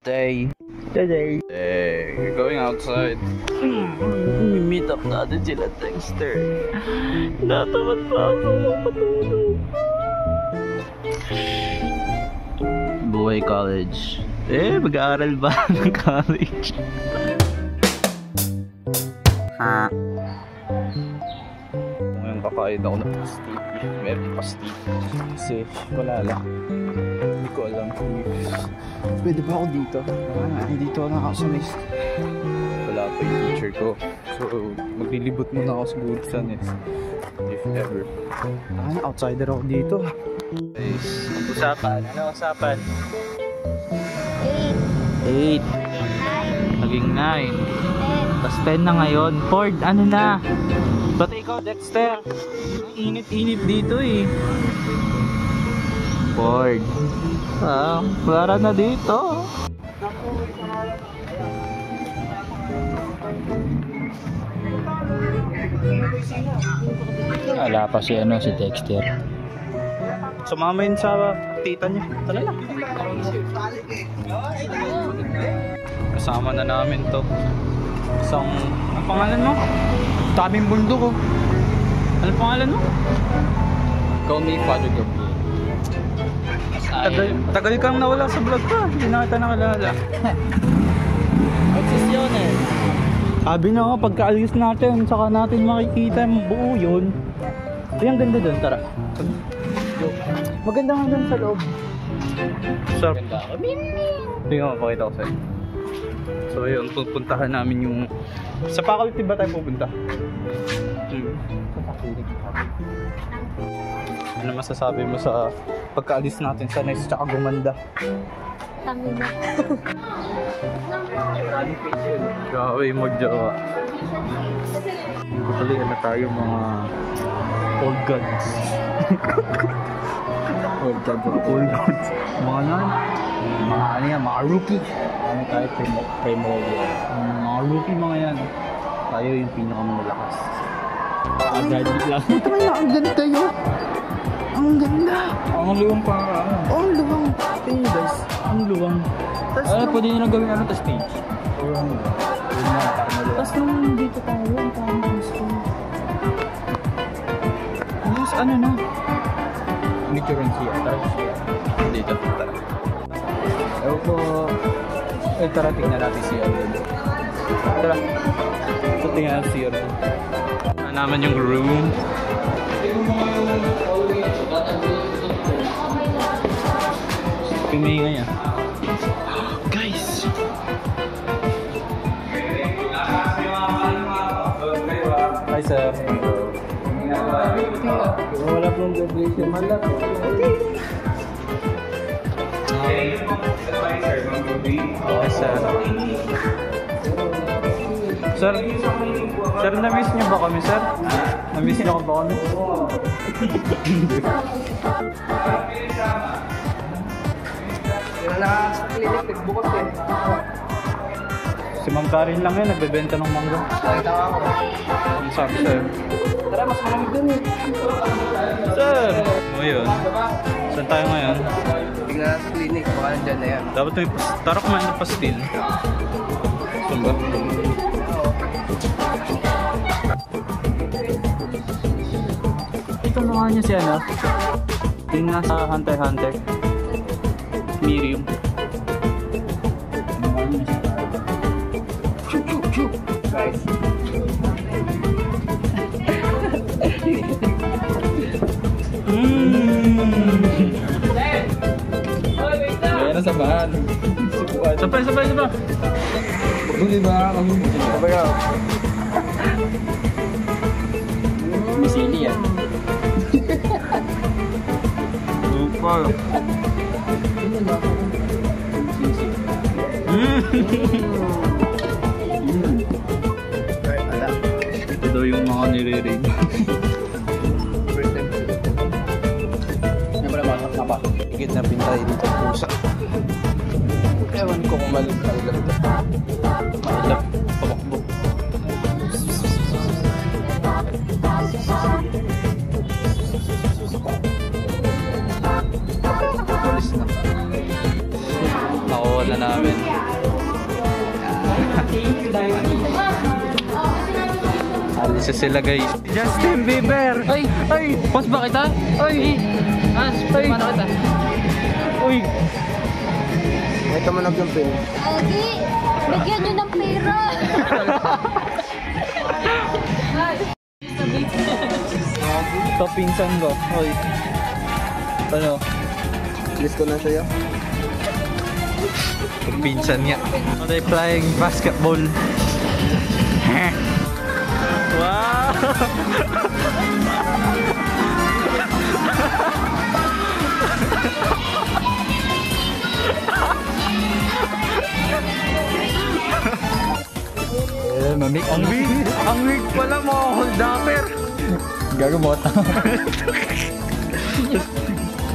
Today, we're going outside. Meet up natin sila Dexter. Natamad pa ako matulog. Buhay college. Mag-aaral ba ng college? Ngayon kakain ako ng pastil. Meron pastil. Kasi wala lang. Hindi ko alam kung pwede ba ako dito? Dito ako nakasunay. Wala pa yung teacher ko. So, maglilibot muna ako siguro sa NES. If ever. Outsider ako dito. Guys, usapan. Ano usapan? 8. Naging 9. Tapos 10 na ngayon. Ford, ano na? Ba't ikaw, Dexter? Init-init dito eh. Ford. Para na dito. Wala pa si Dexter. Sumama yun sa tita niya. Tala lang. Kasama na namin to. Isang, ang pangalan mo? Tabing bundok oh. Ano pangalan mo? Call me Father Gabriel. Tagal kang nawala sa vlog pa. Hindi na kita nakalala. Obsesyon eh. Sabi na nga, pagkaalis natin, saka natin makikita yung buo yun. Ay, ang ganda dun, tara. Maganda nga dun sa loob. Sarap. Tingnan mo, pakita ko sa'yo. So yun, pupuntahan namin yung... Sa faculty ba tayo pupunta? Sa faculty. Ano masasabi mo sa pagkaalis natin sa NES tsaka gumanda? Tangi na. Grabe yung magjawa. Kapalihan na tayo mga old gods. Old gods. Mga nan? Mga ano yan, mga rookie. Ano tayo, primordial. Mga rookie mga yan. Tayo yung pinakamalakas. Graduate lang. Ito nga, ang ganda yun. Ang ganda. Ang luwang pa. Ang luwang. Tingin guys, ang luwang. Pwede nyo lang gawin sa stage. Or ano. Tapos nung dito tayo, ang parang gusto. Yes, ano na? Nituran siya. Dito, tara. Ewan ko. Tara, tingnan natin si Arden. Tara. So, tingnan natin si Arden. Naman yung room. Pumingay yan. Guys! Hi sir. Wala pong graduation. Malap. Hi sir. Sir, na-miss niyo ba kami, sir? Na-miss niyo ba kami? Sa clinic, nagbukas eh. Si Ma'am Karin lang yan, nagbebenta ng mangga. Nakita ko ako. Ang sabi, sir. Tara, mas malamig dun eh. Sir! Ngayon, saan tayo ngayon? Tingnan na sa clinic, baka nandyan na yan. Dapat may tara kumain ng pastil. Saan ba? Ito mga niya si ano? Yung nasa Hunter x Hunter. Miriam. Guys. Ayan na sa bahan. Sabay. Buli ba? Sabay ako. Misili yan. Super. Ito yung mga nire-raid. Yan pala masak na pa. Higit na pintay dito pusa. Ewan ko kung malig ito. Mailap. Pamakbo. Polis na. Nakuha na namin. Isa sila guys. Justin Bieber! Ay! Ay! Post ba kita? Ay! Paano kita? Uy! Ito man yung pin. Agi, bigyan nyo ng pera. Ito pinsan ko. Uy. Ano? List ko na sa'yo. Pinsan niya. They're playing basketball. Wow! Mamik. Ang weak pala mga hold-upper. Gagamot.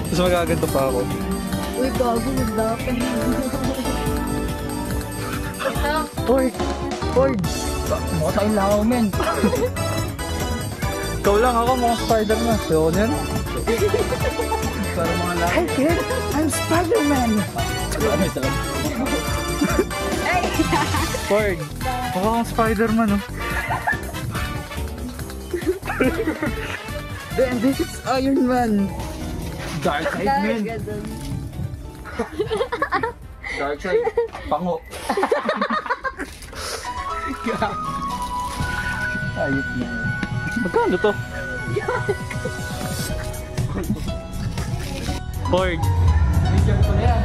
Tapos magaganto pa ako. Uy, gago, nagdapan. Ito. Uy! Uy! Mukha tayong langaw, men. Ikaw lang ako mga Spider-Man. So, ano yan? Para mga langaw. Hi kid, I'm Spider-Man. Ano ito? Ford, mukha kang Spider-Man oh. Then this is Iron Man. Dark side, men. Dark side. Pango. Ayop na yun. Magkano to? Ford. Picture ko na yan.